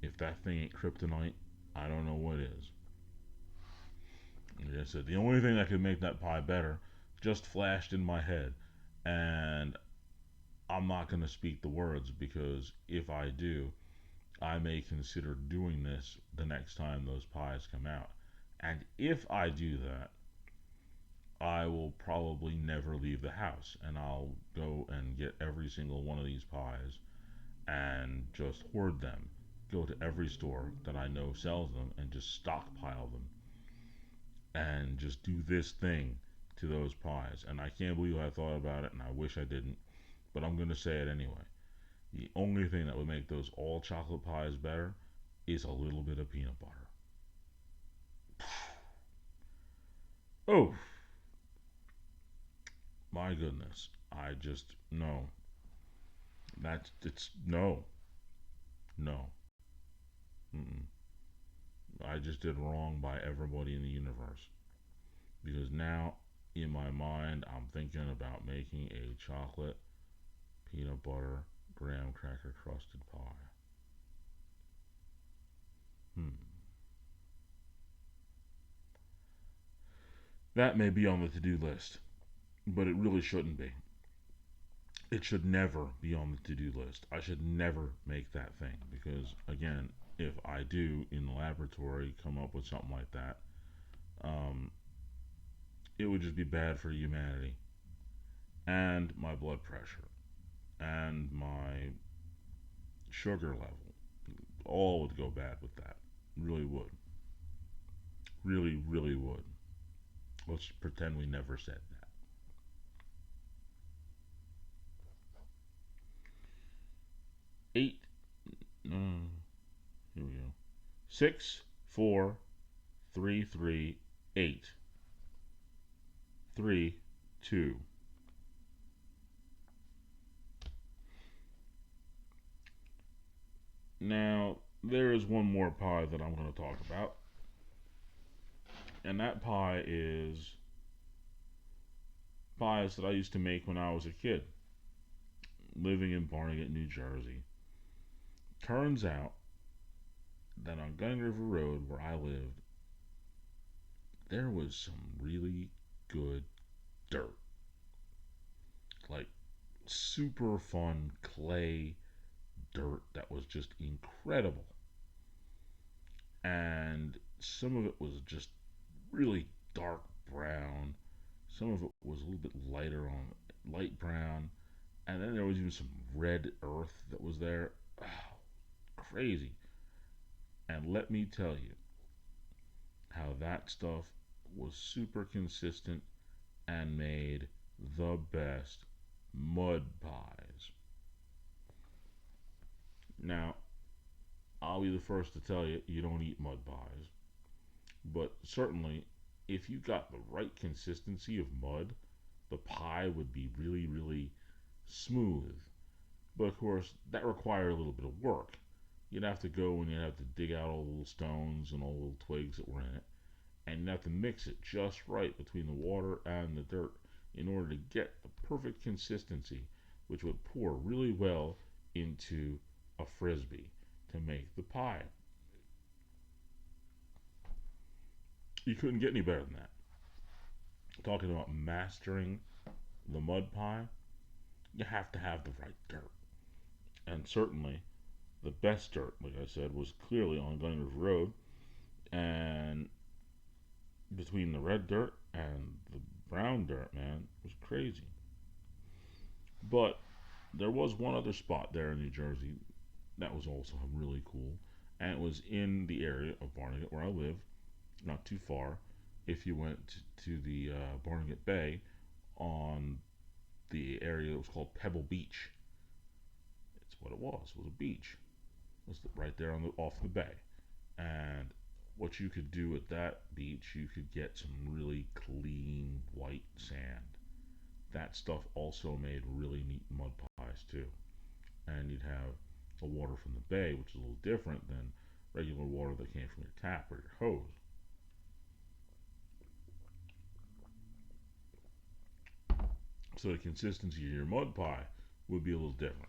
If that thing ain't kryptonite, I don't know what is. Like I said, the only thing that could make that pie better just flashed in my head, and I'm not going to speak the words because if I do, I may consider doing this the next time those pies come out. And if I do that, I will probably never leave the house and I'll go and get every single one of these pies and just hoard them. Go to every store that I know sells them and just stockpile them and just do this thing to those pies. And I can't believe I thought about it and I wish I didn't, but I'm going to say it anyway. The only thing that would make those all chocolate pies better is a little bit of peanut butter. Oh, my goodness. I just, no. It's, no, no. Mm-mm. I just did wrong by everybody in the universe. Because now, in my mind, I'm thinking about making a chocolate peanut butter graham cracker crusted pie. Hmm. That may be on the to do list, but it really shouldn't be. It should never be on the to do list. I should never make that thing because, again, if I do in the laboratory come up with something like that, um, it would just be bad for humanity and my blood pressure and my sugar level. All would go bad with that. Really would. Really, really would. Let's pretend we never said that. 8. Here we go. 6, 4, 3, 3, 8. 3, 2. Now, there is one more pie that I'm going to talk about, and that pie is pies that I used to make when I was a kid, living in Barnegat, New Jersey. Turns out that on Gunning River Road, where I lived, there was some really good dirt. Like super fun clay dirt that was just incredible. And some of it was just really dark brown. Some of it was a little bit lighter on light brown. And then there was even some red earth that was there. Oh, crazy. And let me tell you how that stuff was super consistent and made the best mud pies. Now, I'll be the first to tell you, you don't eat mud pies. But certainly, if you got the right consistency of mud, the pie would be really, really smooth. But of course, that required a little bit of work. You'd have to go and you'd have to dig out all the little stones and all the little twigs that were in it. And you'd have to mix it just right between the water and the dirt in order to get the perfect consistency, which would pour really well into a frisbee to make the pie. You couldn't get any better than that. Talking about mastering the mud pie, you have to have the right dirt. And certainly, the best dirt, like I said, was clearly on Glen River Road. And between the red dirt and the brown dirt, man, it was crazy. But there was one other spot there in New Jersey that was also really cool. And it was in the area of Barnegat where I live, not too far. If you went to the Barnegat Bay on the area that was called Pebble Beach, it's what it was. It was a beach. It was right there on the off the bay. And what you could do at that beach, you could get some really clean white sand. That stuff also made really neat mud pies too. And you'd have the water from the bay, which is a little different than regular water that came from your tap or your hose. So the consistency of your mud pie would be a little different,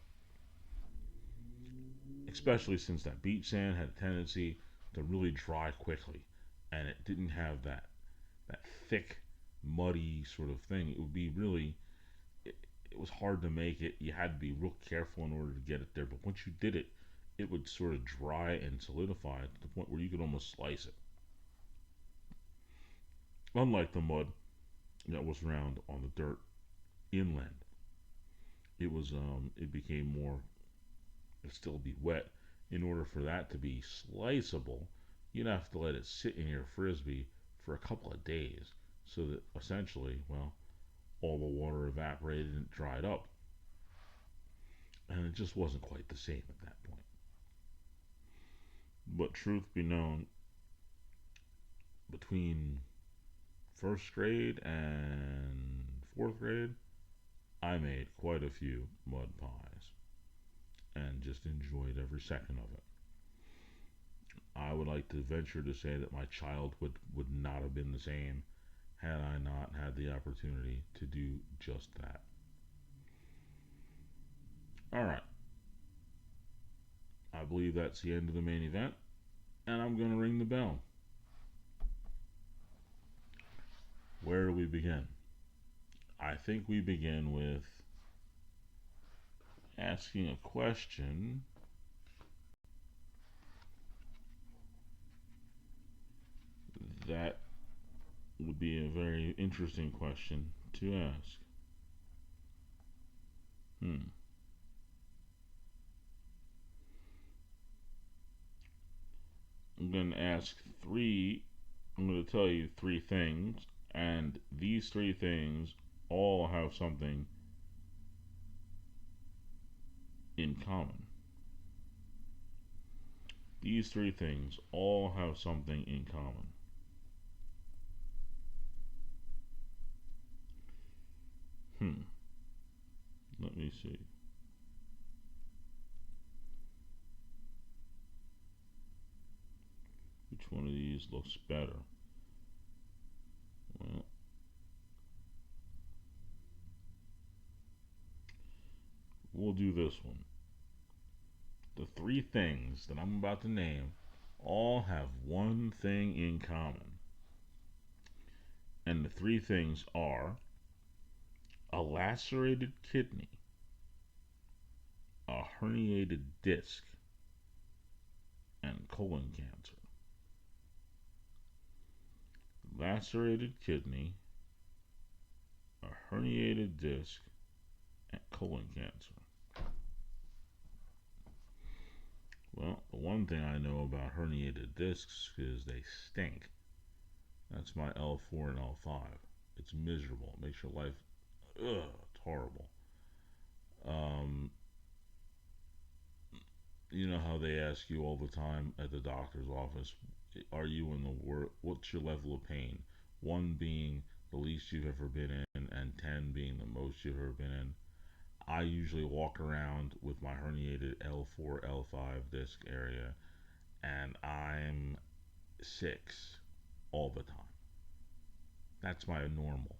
especially since that beach sand had a tendency to really dry quickly, and it didn't have that thick, muddy sort of thing. It would be really it was hard to make it. You had to be real careful in order to get it there. But once you did it, it would sort of dry and solidify to the point where you could almost slice it. Unlike the mud that was around on the dirt inland, it became more. It'd still be wet. In order for that to be sliceable, you'd have to let it sit in your frisbee for a couple of days, so that essentially, well, all the water evaporated and it dried up, and it just wasn't quite the same at that point. But truth be known, between first grade and fourth grade, I made quite a few mud pies and just enjoyed every second of it. I would like to venture to say that my childhood would not have been the same had I not had the opportunity to do just that. All right, I believe that's the end of the main event, and I'm going to ring the bell. Where do we begin? I think we begin with asking a question that would be a very interesting question to ask. Hmm. I'm going to ask three, I'm going to tell you three things, and these three things all have something in common. These three things all have something in common. Hmm. Let me see. Which one of these looks better? Well, we'll do this one. The three things that I'm about to name all have one thing in common. And the three things are a lacerated kidney, a herniated disc, and colon cancer. Lacerated kidney, a herniated disc, and colon cancer. Well, the one thing I know about herniated discs is they stink. That's my L4 and L5. It's miserable. It makes your life, it's horrible. Um, you know how they ask you all the time at the doctor's office, are you in the worst? What's your level of pain? One being the least you've ever been in, and 10 being the most you've ever been in. I usually walk around with my herniated L4, L5 disc area, and I'm 6 all the time. That's my normal.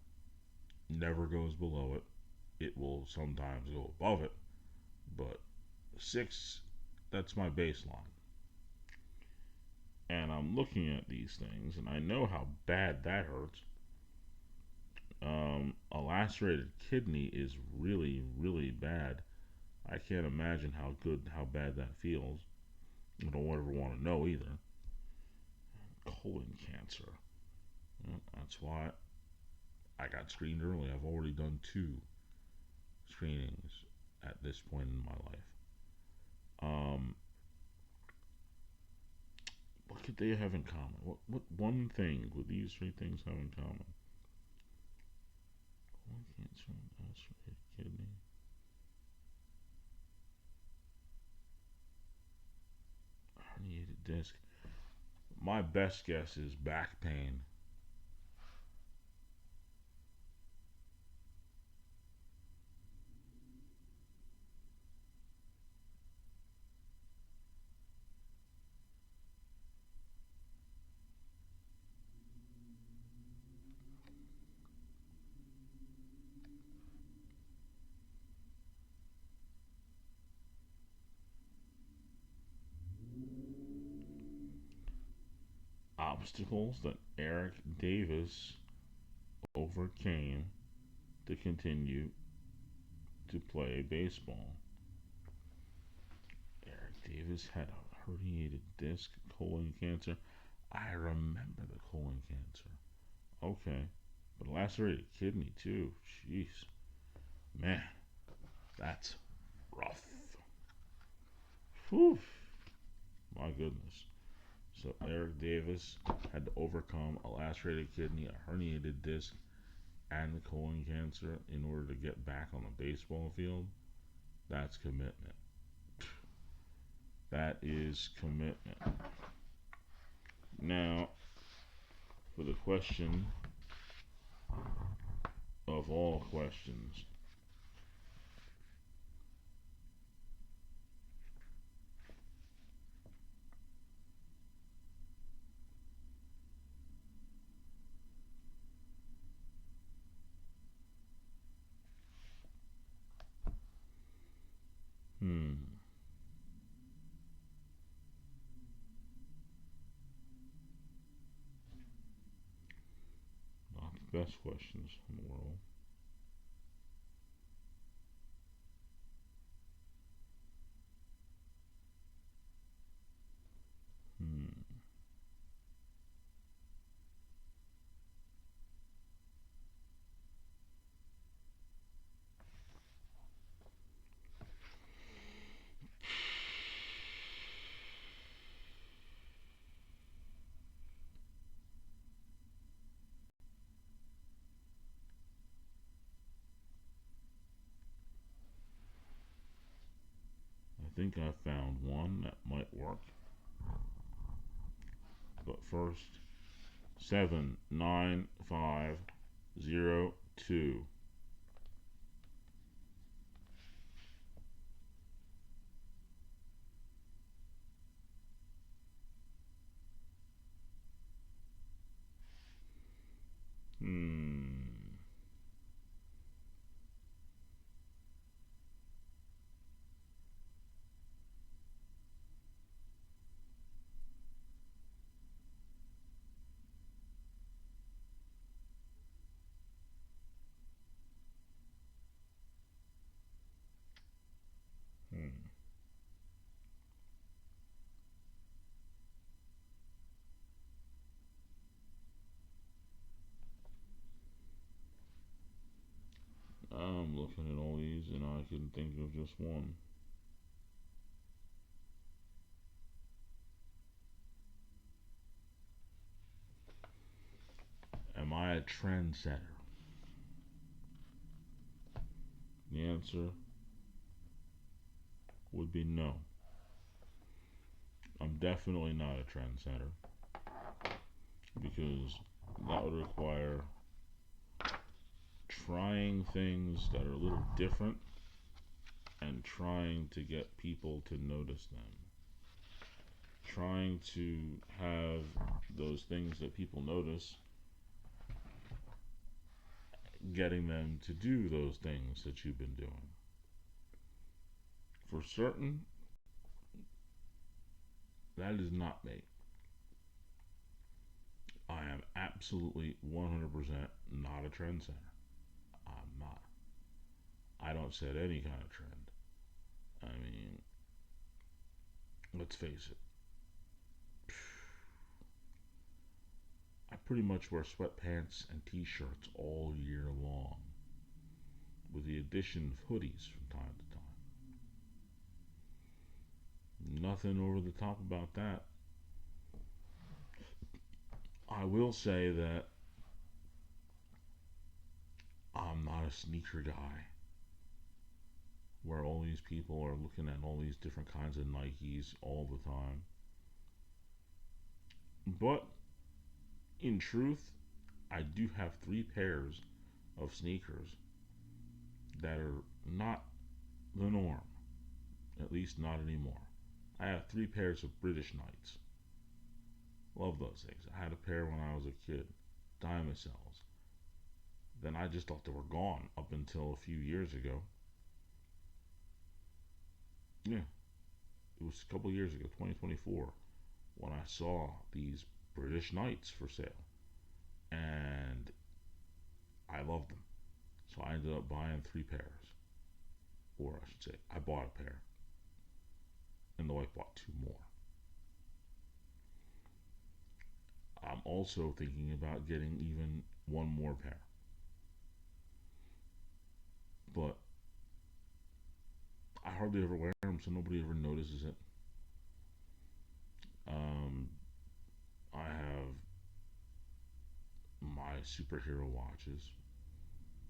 Never goes below it. It will sometimes go above it, but 6, that's my baseline. And I'm looking at these things, and I know how bad that hurts. A lacerated kidney is really, really bad. I can't imagine how bad that feels. I don't ever want to know either. Colon cancer. Well, that's why I got screened early. I've already done 2 screenings at this point in my life. Um, what could they have in common? What one thing would these three things have in common? Colon cancer, lacerated kidney, herniated disc. My best guess is back pain. Obstacles that Eric Davis overcame to continue to play baseball. Eric Davis had a herniated disc, colon cancer. I remember the colon cancer. Okay. But lacerated kidney, too. Jeez. Man, that's rough. Whew. My goodness. So Eric Davis had to overcome a lacerated kidney, a herniated disc, and the colon cancer in order to get back on the baseball field. That's commitment. That is commitment. Now, for the question of all questions, hmm, not the best questions in the world. Hmm. I think I found one that might work. But first, 79502. Hmm. I'm looking at all these and I can think of just one. Am I a trendsetter? The answer would be no. I'm definitely not a trendsetter because that would require trying things that are a little different and trying to get people to notice them. Trying to have those things that people notice, getting them to do those things that you've been doing. For certain, that is not me. I am absolutely 100% not a trendsetter. I'm not. I don't set any kind of trend. I mean, let's face it. I pretty much wear sweatpants and t-shirts all year long, with the addition of hoodies from time to time. Nothing over the top about that. I will say that I'm not a sneaker guy where all these people are looking at all these different kinds of Nikes all the time. But in truth, I do have three pairs of sneakers that are not the norm, at least not anymore. I have three pairs of British Knights. Love those things. I had a pair when I was a kid, Diamond Cells. Then I just thought they were gone up until a few years ago. Yeah, it was a couple years ago, 2024, when I saw these British Knights for sale. And I loved them. So I ended up buying three pairs. Or I should say, I bought a pair. And the wife bought two more. I'm also thinking about getting even one more pair. But I hardly ever wear them, so nobody ever notices it. Um, I have my superhero watches,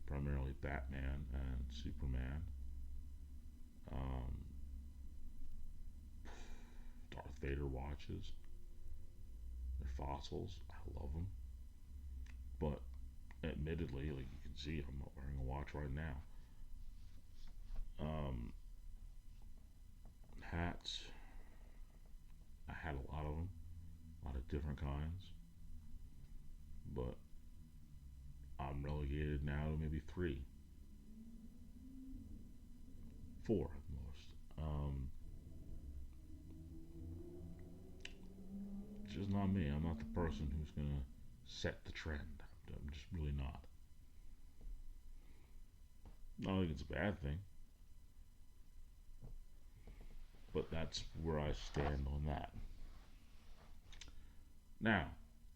primarily Batman and Superman. Um, Darth Vader watches. They're fossils. I love them. But admittedly, like you can see, I'm not wearing a watch right now. Um, Hats. I had a lot of them, a lot of different kinds. But I'm relegated now to maybe three, four at most. It's just not me. I'm not the person who's gonna set the trend. I'm just really not. I don't think it's a bad thing, but that's where I stand on that. Now,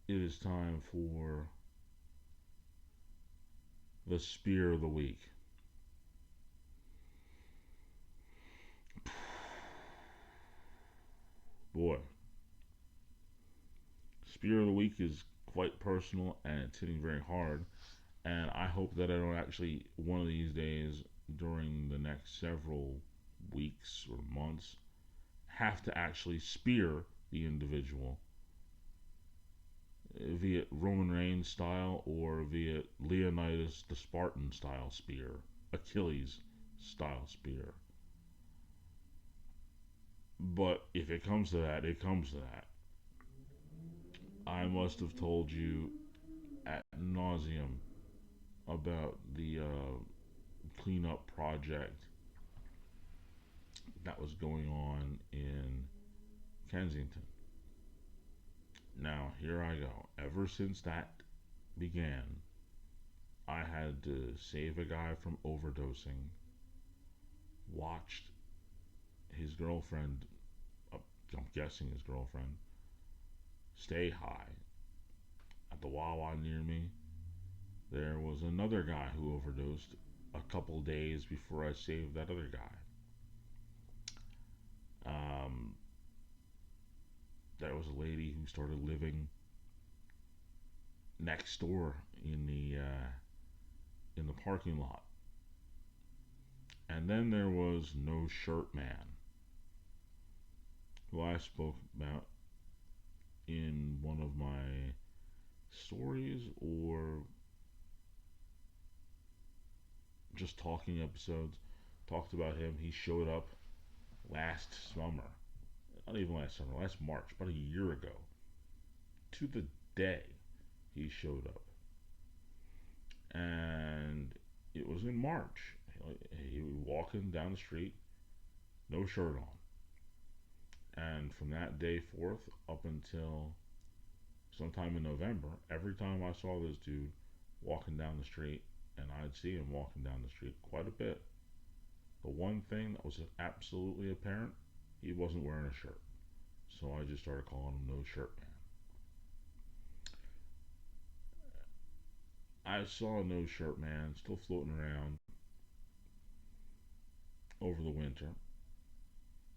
it is time for the spear of the week. Boy, spear of the week is quite personal and it's hitting very hard. And I hope that I don't actually, one of these days during the next several weeks or months, have to actually spear the individual via Roman Reigns style or via Leonidas the Spartan style spear, Achilles style spear. But if it comes to that, it comes to that. I must have told you at nauseum about the cleanup project that was going on in Kensington. Now, here I go. Ever since that began, I had to save a guy from overdosing, watched his girlfriend, I'm guessing his girlfriend, stay high. At the Wawa near me, there was another guy who overdosed a couple days before I saved that other guy. Um, there was a lady who started living next door in the parking lot, and then there was No Shirt Man, who I spoke about in one of my stories or just talking episodes. Talked about him. He showed up last summer, not even last summer, last March, about a year ago, to the day he showed up. And it was in March. He was walking down the street, no shirt on. And from that day forth up until sometime in November, every time I saw this dude walking down the street, and I'd see him walking down the street quite a bit, the one thing that was absolutely apparent, he wasn't wearing a shirt. So I just started calling him No Shirt Man. I saw No Shirt Man still floating around over the winter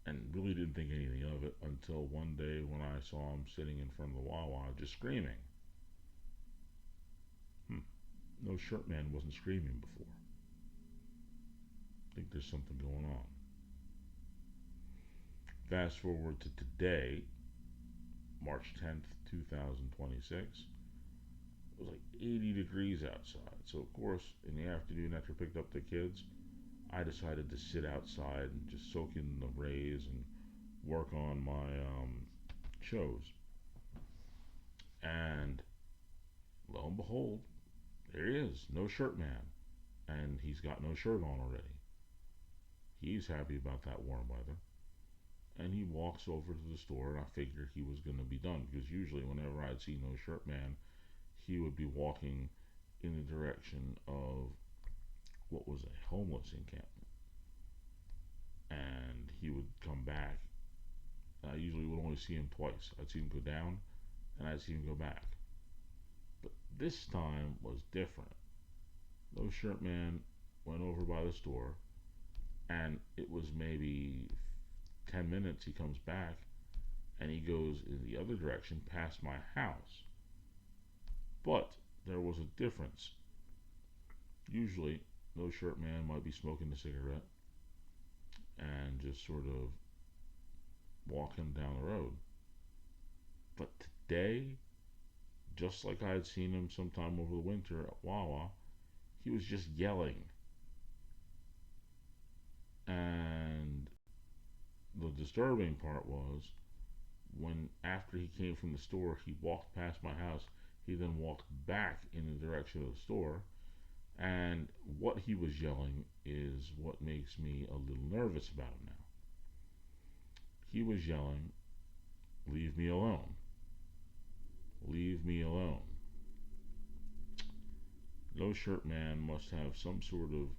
and really didn't think anything of it until one day when I saw him sitting in front of the Wawa just screaming. No Shirt Man wasn't screaming before. I think there's something going on. Fast forward to today, March 10th, 2026. It was like 80 degrees outside. So, of course, in the afternoon after I picked up the kids, I decided to sit outside and just soak in the rays and work on my shows. And lo and behold, there he is, No Shirt Man. And he's got no shirt on already. He's happy about that warm weather. And he walks over to the store, and I figured he was going to be done because usually, whenever I'd see No Shirt Man, he would be walking in the direction of what was a homeless encampment. And he would come back. I usually would only see him twice. I'd see him go down, and I'd see him go back. But this time was different. No Shirt Man went over by the store, and it was maybe 10 minutes. He comes back, and he goes in the other direction past my house. But there was a difference. Usually, No Shirt Man might be smoking a cigarette and just sort of walking down the road. But today, just like I had seen him sometime over the winter at Wawa, he was just yelling. And the disturbing part was when, after he came from the store, he walked past my house. He then walked back in the direction of the store. And what he was yelling is what makes me a little nervous about him now. He was yelling, "Leave me alone. Leave me alone." No Shirt Man must have some sort of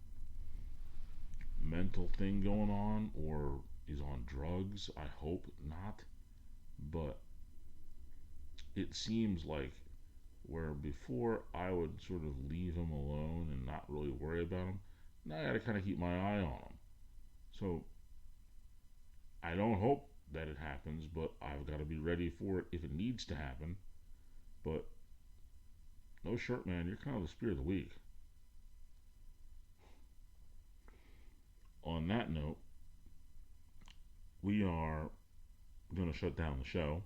mental thing going on or is on drugs. I hope not. But it seems like where before I would sort of leave him alone and not really worry about him, now I gotta kind of keep my eye on him. So I don't hope that it happens, but I've got to be ready for it if it needs to happen. But No Shirt Man, you're kind of the spirit of the week. On that note, we are going to shut down the show.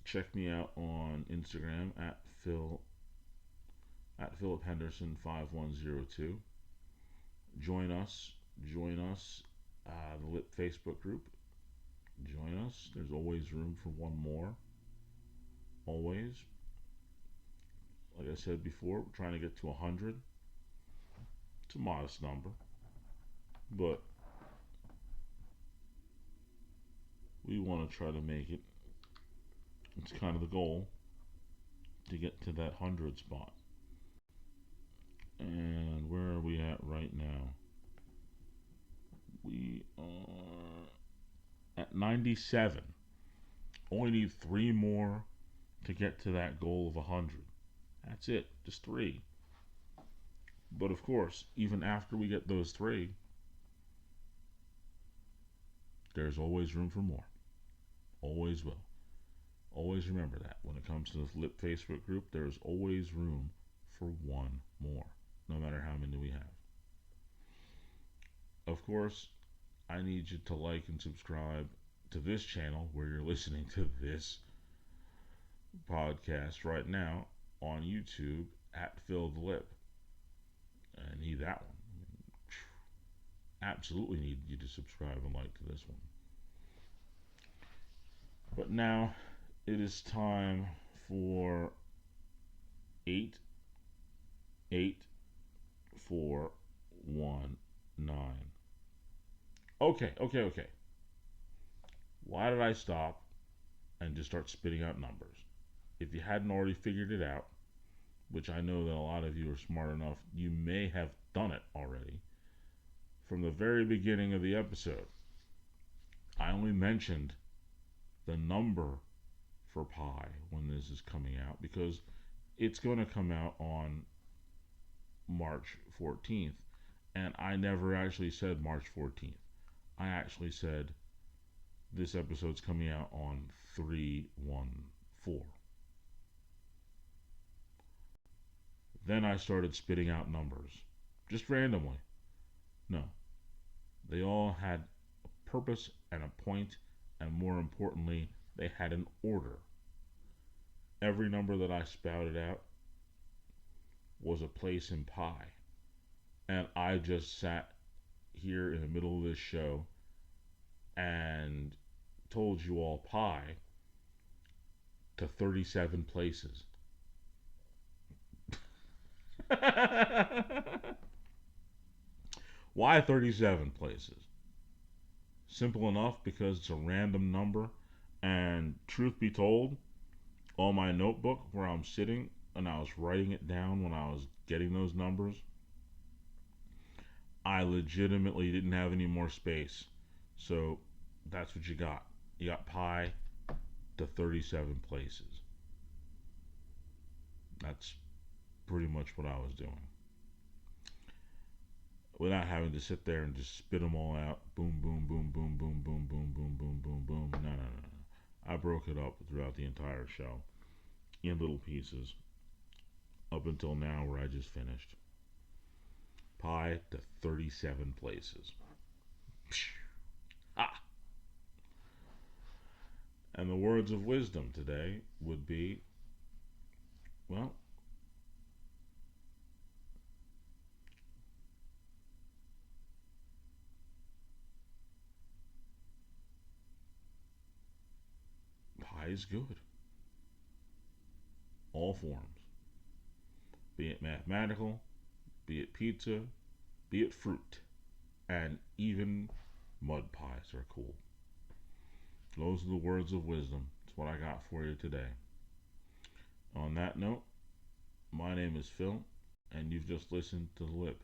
Check me out on Instagram at Philip Henderson 5102. Join us, the Lit Facebook group. Join us. There's always room for one more. Always. Like I said before, we're trying to get to 100. It's a modest number, but we want to try to make it. It's kind of the goal to get to that 100 spot. And where are we at right now? We are at 97. Only need 3 more to get to that goal of 100. That's it, just 3. But of course, even after we get those three, there's always room for more. Always will. Always remember that. When it comes to the Lip Facebook group, there's always room for one more, no matter how many we have. Of course, I need you to like and subscribe to this channel where you're listening to this podcast right now on YouTube at Phil the Lip. I need that one. Absolutely need you to subscribe and like to this one. But now it is time for 88419. Okay. Why did I stop and just start spitting out numbers? If you hadn't already figured it out, which I know that a lot of you are smart enough, you may have done it already. From the very beginning of the episode, I only mentioned the number for pi when this is coming out because it's going to come out on March 14th. And I never actually said March 14th. I actually said this episode's coming out on 3/1/4. Then I started spitting out numbers. Just randomly. No. They all had a purpose and a point, and more importantly, they had an order. Every number that I spouted out was a place in pi. And I just sat here in the middle of this show and told you all pi to 37 places. Why 37 places? Simple enough, because it's a random number. And truth be told, on my notebook where I'm sitting and I was writing it down when I was getting those numbers, I legitimately didn't have any more space. So that's what you got. You got pi to 37 places. That's pretty much what I was doing. Without having to sit there and just spit them all out. Boom, boom, boom, boom, boom, boom, boom, boom, boom, boom, boom. No. I broke it up throughout the entire show in little pieces up until now where I just finished. Pi to 37 places. Ah. And the words of wisdom today would be, well, pi is good. All forms. Be it mathematical, be it pizza, be it fruit, and even mud pies are cool. Those are the words of wisdom. That's what I got for you today. On that note, my name is Phil, and you've just listened to The Lip.